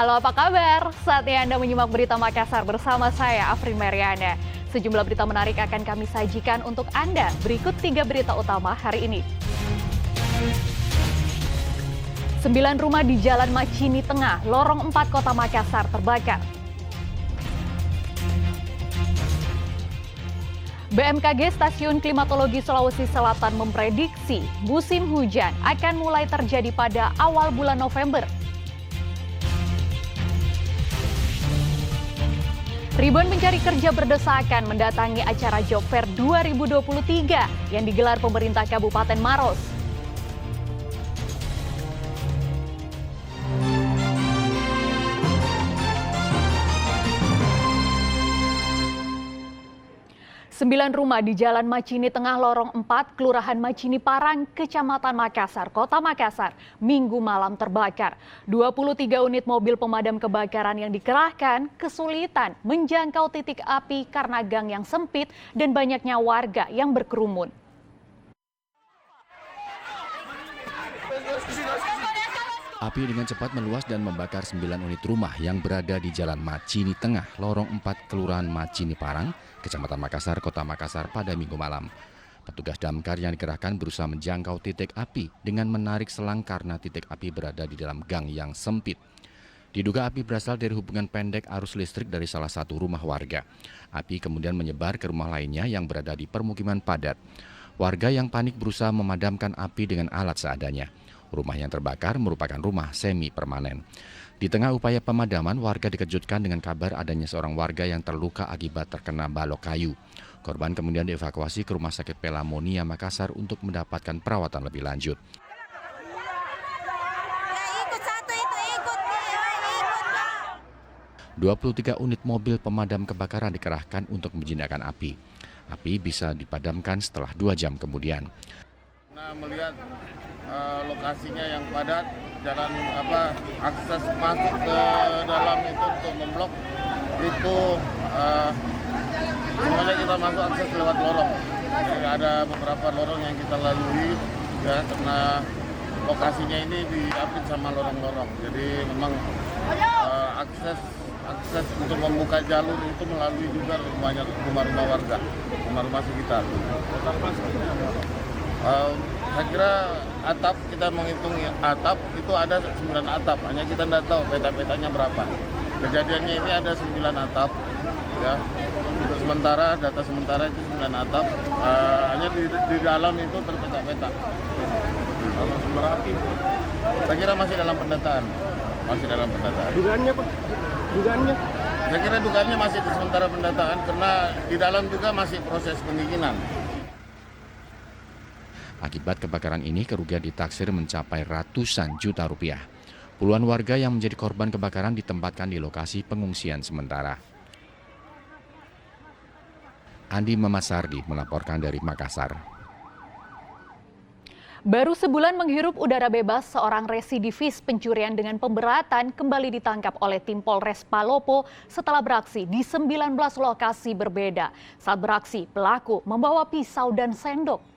Halo, apa kabar? Saatnya Anda menyimak berita Makassar bersama saya, Afrin Mariana. Sejumlah berita menarik akan kami sajikan untuk Anda. Berikut 3 berita utama hari ini. 9 rumah di Jalan Macini Tengah, Lorong 4 Kota Makassar terbakar. BMKG Stasiun Klimatologi Sulawesi Selatan memprediksi musim hujan akan mulai terjadi pada awal bulan November. Ribuan pencari kerja berdesakan mendatangi acara Job Fair 2023 yang digelar pemerintah Kabupaten Maros. Sembilan rumah di Jalan Macini Tengah Lorong 4, Kelurahan Macini Parang, Kecamatan Makassar, Kota Makassar, Minggu malam terbakar. 23 unit mobil pemadam kebakaran yang dikerahkan kesulitan menjangkau titik api karena gang yang sempit dan banyaknya warga yang berkerumun. Api dengan cepat meluas dan membakar 9 unit rumah yang berada di Jalan Macini Tengah, Lorong 4, Kelurahan Macini Parang, Kecamatan Makassar, Kota Makassar pada Minggu malam. Petugas damkar yang dikerahkan berusaha menjangkau titik api dengan menarik selang karena titik api berada di dalam gang yang sempit. Diduga api berasal dari hubungan pendek arus listrik dari salah satu rumah warga. Api kemudian menyebar ke rumah lainnya yang berada di permukiman padat. Warga yang panik berusaha memadamkan api dengan alat seadanya. Rumah yang terbakar merupakan rumah semi permanen. Di tengah upaya pemadaman, warga dikejutkan dengan kabar adanya seorang warga yang terluka akibat terkena balok kayu. Korban kemudian dievakuasi ke Rumah Sakit Pelamonia Makassar untuk mendapatkan perawatan lebih lanjut. 23 unit mobil pemadam kebakaran dikerahkan untuk menjinakkan api. Api bisa dipadamkan setelah 2 jam kemudian. Melihat lokasinya yang padat, jalan akses masuk ke dalam itu untuk memblok itu semuanya kita masuk akses lewat lorong. Jadi ada beberapa lorong yang kita lalui ya karena lokasinya ini diapit sama lorong-lorong. Jadi memang akses untuk membuka jalur itu melalui juga rumah-rumah warga, rumah-rumah sekitar. Saya kira atap, kita menghitung atap itu ada 9 atap, hanya kita tidak tahu peta-petanya berapa. Kejadiannya ini ada 9 atap, ya. Untuk sementara, data sementara itu 9 atap, hanya di dalam itu terpeta-peta. Kalau sumber api, saya kira masih dalam pendataan. Dugaannya Pak? Dugaannya? Saya kira dugaannya masih di sementara pendataan, karena di dalam juga masih proses pendinginan. Akibat kebakaran ini, kerugian ditaksir mencapai ratusan juta rupiah. Puluhan warga yang menjadi korban kebakaran ditempatkan di lokasi pengungsian sementara. Andi Mamasardi melaporkan dari Makassar. Baru sebulan menghirup udara bebas, seorang residivis pencurian dengan pemberatan kembali ditangkap oleh tim Polres Palopo setelah beraksi di 19 lokasi berbeda. Saat beraksi, pelaku membawa pisau dan sendok.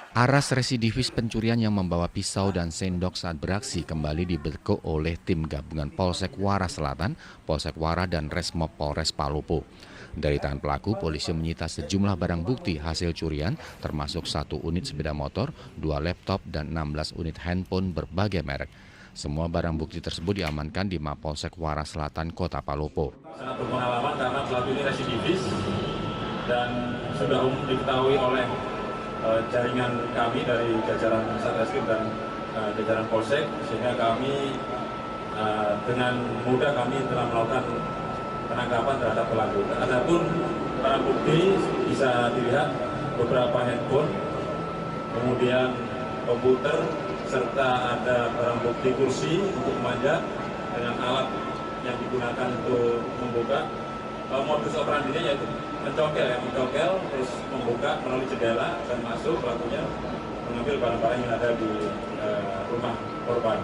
Aras residivis pencurian yang membawa pisau dan sendok saat beraksi kembali dibekuk oleh tim gabungan Polsek Wara Selatan, Polsek Wara dan Resmob Polres Palopo. Dari tangan pelaku, polisi menyita sejumlah barang bukti hasil curian, termasuk 1 unit sepeda motor, 2 laptop, dan 16 unit handphone berbagai merek. Semua barang bukti tersebut diamankan di Mapolsek Wara Selatan, Kota Palopo. Sangat berpengalaman karena pelaku ini residivis dan sudah umum diketahui oleh jaringan kami dari jajaran Satreskrim dan jajaran Polsek, sehingga kami dengan mudah telah melakukan penangkapan terhadap pelaku. Adapun barang bukti bisa dilihat beberapa handphone, kemudian komputer, serta ada barang bukti kursi untuk memanjat dengan alat yang digunakan untuk membuka. Modus operandinya yaitu mencongkel, terus membuka melalui jendela dan masuk, pelakunya mengambil barang-barang yang ada di rumah korban.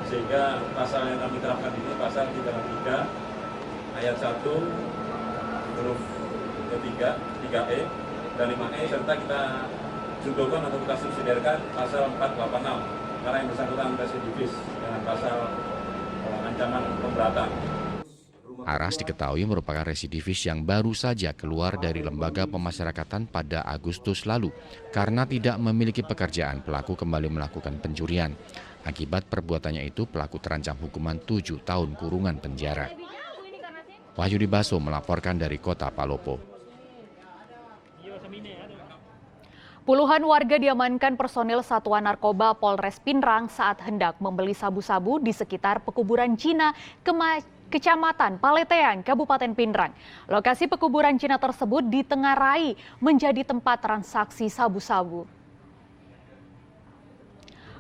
Sehingga pasal yang kami terapkan ini pasal 363 ayat 1 huruf ketiga 3E dan 5E, serta kita subdokan atau kita subsidiarkan pasal 486 karena yang bersangkutan residivis dengan pasal ancaman pemberatan. Aras diketahui merupakan residivis yang baru saja keluar dari lembaga pemasyarakatan pada Agustus lalu. Karena tidak memiliki pekerjaan, pelaku kembali melakukan pencurian. Akibat perbuatannya itu, pelaku terancam hukuman 7 tahun kurungan penjara. Wahyudi Baso melaporkan dari Kota Palopo. Puluhan warga diamankan personil Satuan Narkoba Polres Pinrang saat hendak membeli sabu-sabu di sekitar pekuburan Cina Kecamatan Paleteang, Kabupaten Pinrang. Lokasi pekuburan Cina tersebut ditengarai menjadi tempat transaksi sabu-sabu.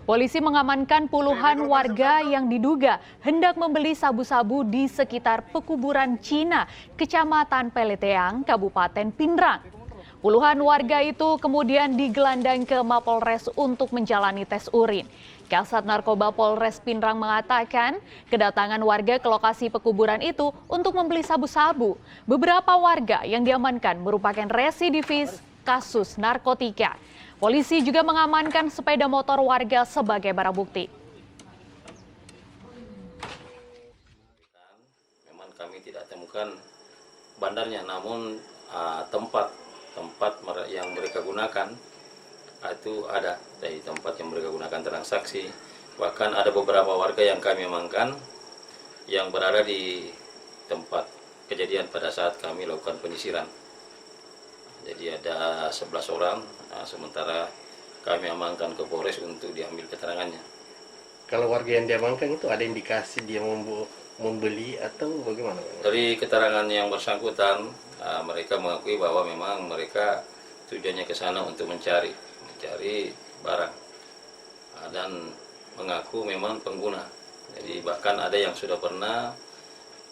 Polisi mengamankan puluhan warga yang diduga hendak membeli sabu-sabu di sekitar pekuburan Cina, Kecamatan Paleteang, Kabupaten Pinrang. Puluhan warga itu kemudian digelandang ke Mapolres untuk menjalani tes urin. Kasat Narkoba Polres Pinrang mengatakan kedatangan warga ke lokasi pekuburan itu untuk membeli sabu-sabu. Beberapa warga yang diamankan merupakan residivis kasus narkotika. Polisi juga mengamankan sepeda motor warga sebagai barang bukti. Memang kami tidak temukan bandarnya, namun tempat yang mereka gunakan itu ada dari tempat yang mereka gunakan transaksi. Bahkan ada beberapa warga yang kami amankan yang berada di tempat kejadian pada saat kami lakukan penyisiran. Jadi ada 11 orang, sementara kami amankan ke Polres untuk diambil keterangannya. Kalau warga yang diamankan itu ada indikasi dia membeli atau bagaimana? Dari keterangan yang bersangkutan, mereka mengakui bahwa memang mereka tujuannya ke sana untuk mencari barang dan mengaku memang pengguna. Jadi bahkan ada yang sudah pernah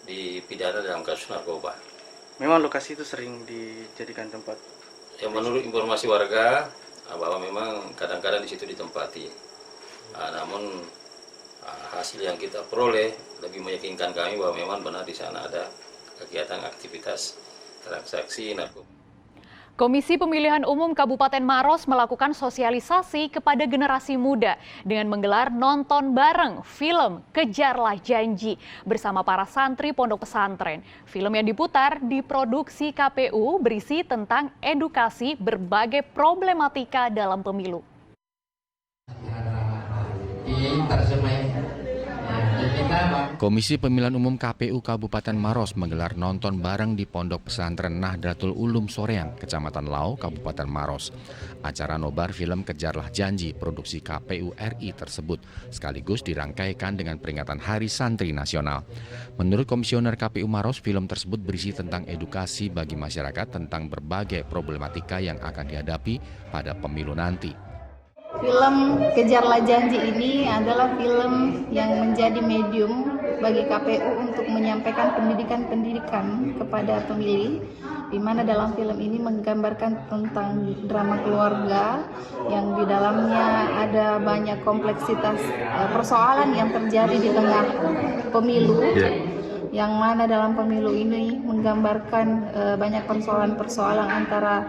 dipidana dalam kasus narkoba. Memang lokasi itu sering dijadikan tempat. Ya, menurut informasi warga bahwa memang kadang-kadang di situ ditempati. Namun hasil yang kita peroleh lebih meyakinkan kami bahwa memang benar di sana ada kegiatan aktivitas transaksi narkoba. Komisi Pemilihan Umum Kabupaten Maros melakukan sosialisasi kepada generasi muda dengan menggelar nonton bareng film Kejarlah Janji bersama para santri pondok pesantren. Film yang diputar diproduksi KPU berisi tentang edukasi berbagai problematika dalam pemilu. Komisi Pemilihan Umum KPU Kabupaten Maros menggelar nonton bareng di Pondok Pesantren Nahdlatul Ulum Soreang, Kecamatan Lau, Kabupaten Maros. Acara nobar film Kejarlah Janji produksi KPU RI tersebut sekaligus dirangkaikan dengan peringatan Hari Santri Nasional. Menurut Komisioner KPU Maros, film tersebut berisi tentang edukasi bagi masyarakat tentang berbagai problematika yang akan dihadapi pada pemilu nanti. Film Kejarlah Janji ini adalah film yang menjadi medium bagi KPU untuk menyampaikan pendidikan kepada pemilih, di mana dalam film ini menggambarkan tentang drama keluarga yang di dalamnya ada banyak kompleksitas persoalan yang terjadi di tengah pemilu. Yang mana dalam pemilu ini menggambarkan banyak persoalan-persoalan antara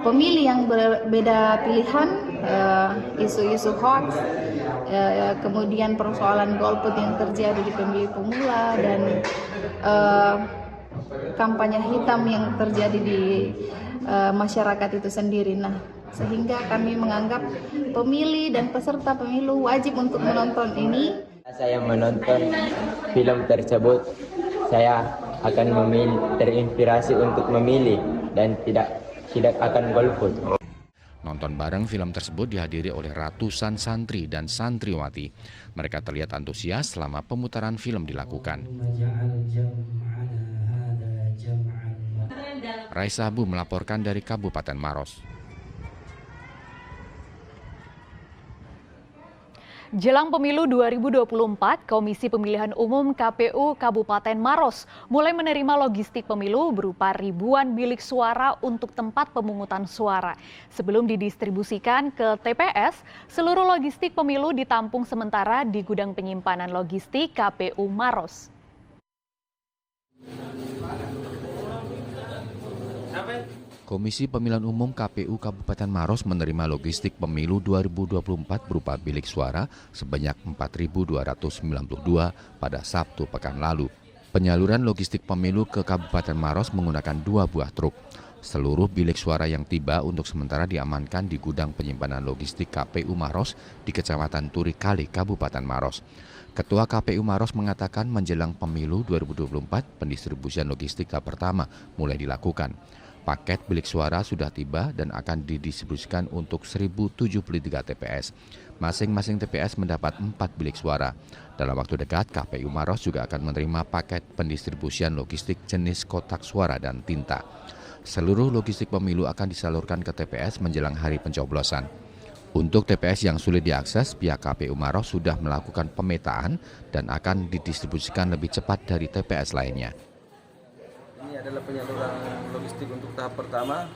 pemilih yang berbeda pilihan, isu-isu hoax, kemudian persoalan golput yang terjadi di pemilih pemula, dan kampanye hitam yang terjadi di masyarakat itu sendiri. Nah, sehingga kami menganggap pemilih dan peserta pemilu wajib untuk menonton ini. Saya menonton film tersebut, saya akan terinspirasi untuk memilih dan tidak akan golput. Nonton bareng film tersebut dihadiri oleh ratusan santri dan santriwati. Mereka terlihat antusias selama pemutaran film dilakukan. Raisa Abu melaporkan dari Kabupaten Maros. Jelang pemilu 2024, Komisi Pemilihan Umum KPU Kabupaten Maros mulai menerima logistik pemilu berupa ribuan bilik suara untuk tempat pemungutan suara. Sebelum didistribusikan ke TPS, seluruh logistik pemilu ditampung sementara di gudang penyimpanan logistik KPU Maros. Komisi Pemilihan Umum KPU Kabupaten Maros menerima logistik pemilu 2024 berupa bilik suara sebanyak 4.292 pada Sabtu pekan lalu. Penyaluran logistik pemilu ke Kabupaten Maros menggunakan 2 buah truk. Seluruh bilik suara yang tiba untuk sementara diamankan di gudang penyimpanan logistik KPU Maros di Kecamatan Turikali, Kabupaten Maros. Ketua KPU Maros mengatakan menjelang pemilu 2024, pendistribusian logistik tahap pertama mulai dilakukan. Paket bilik suara sudah tiba dan akan didistribusikan untuk 1.073 TPS. Masing-masing TPS mendapat 4 bilik suara. Dalam waktu dekat, KPU Maros juga akan menerima paket pendistribusian logistik jenis kotak suara dan tinta. Seluruh logistik pemilu akan disalurkan ke TPS menjelang hari pencoblosan. Untuk TPS yang sulit diakses, pihak KPU Maros sudah melakukan pemetaan dan akan didistribusikan lebih cepat dari TPS lainnya. Ini adalah penyaluran logistik untuk tahap pertama.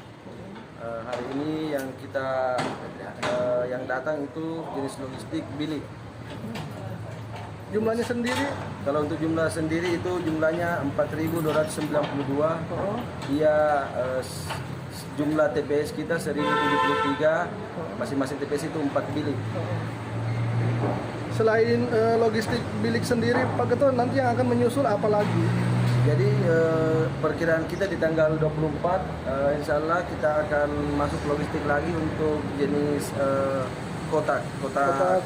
Hari ini yang kita yang datang itu jenis logistik bilik. Jumlahnya sendiri? Kalau untuk jumlah sendiri itu jumlahnya 4.292. Dia jumlah TPS kita 1.073. Masing-masing TPS itu 4 bilik. Selain logistik bilik sendiri, Pak Ketua, nanti yang akan menyusul apa lagi? Jadi perkiraan kita di tanggal 24, insya Allah kita akan masuk logistik lagi untuk jenis kotak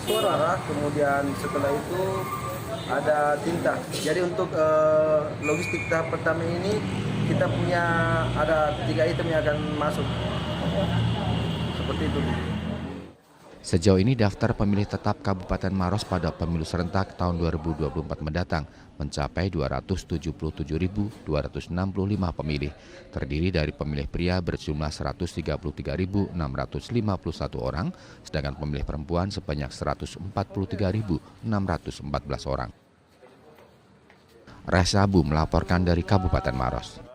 suara. Kemudian setelah itu ada tinta. Jadi untuk logistik tahap pertama ini kita punya ada 3 item yang akan masuk. Seperti itu. Sejauh ini daftar pemilih tetap Kabupaten Maros pada pemilu serentak tahun 2024 mendatang mencapai 277.265 pemilih, terdiri dari pemilih pria berjumlah 133.651 orang, sedangkan pemilih perempuan sebanyak 143.614 orang. Rasabu melaporkan dari Kabupaten Maros.